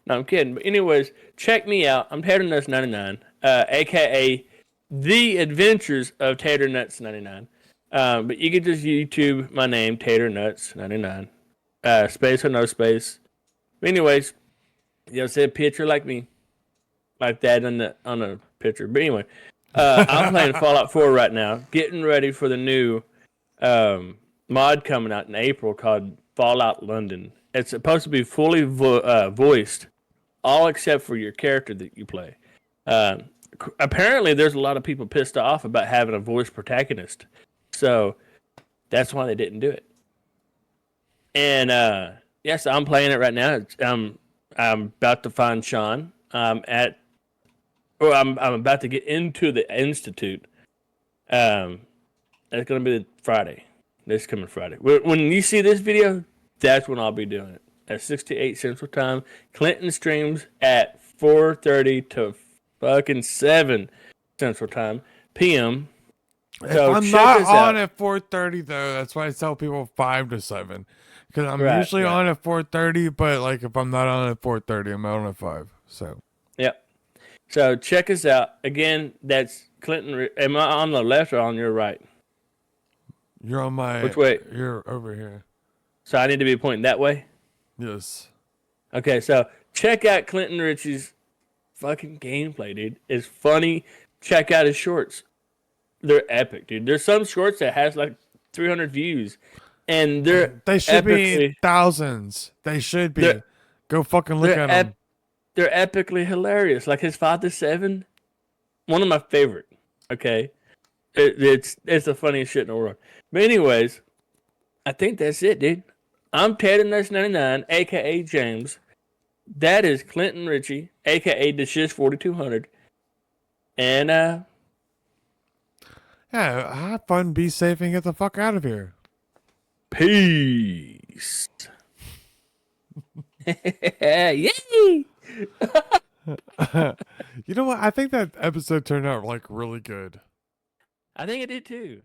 No, I'm kidding. But anyways, check me out. I'm Tater Nuts 99, aka The Adventures of Tater Nuts 99. But you can just YouTube my name, Tater Nuts 99. Space or no space. But anyways, you'll see a picture like me, like that on the picture. But anyway, I'm playing Fallout 4 right now, getting ready for the new mod coming out in April called Fallout London. It's supposed to be fully voiced, all except for your character that you play. Apparently, there's a lot of people pissed off about having a voice protagonist, so that's why they didn't do it. And yes, I'm playing it right now. I'm about to find Sean. I'm about to get into the institute. That's gonna be Friday. This coming Friday. When you see this video, that's when I'll be doing it at 6 to 8 Central Time. Clinton streams at 4:30 to fucking 7 Central Time PM. If So I'm check not us on out. at 4:30 though, that's why I tell people 5 to 7. Because I'm Right, usually right. on at 4:30, but like if I'm not on at 4:30, I'm on at 5. So Yep. So check us out again. That's Clinton. Am I on the left or on your right? you're on my. Which way? You're over here. So I need to be pointing that way. Yes. Okay. So check out Clinton Richie's fucking gameplay, dude. It's funny. Check out his shorts. They're epic, dude. There's some shorts that has like 300 views, and they're They should be epically thousands. They should be. they're Go fucking look they're at them. they're epically hilarious. Like his 5 to 7, one of my favorite. Okay, it's the funniest shit in the world. But anyways, I think that's it, dude. I'm Ted Nuts 99, aka James. That is Clinton Ritchie, aka the Shish 4200, and Yeah, have fun, be safe, and get the fuck out of here. peace. Yay! You know what? I think that episode turned out like really good. I think it did too.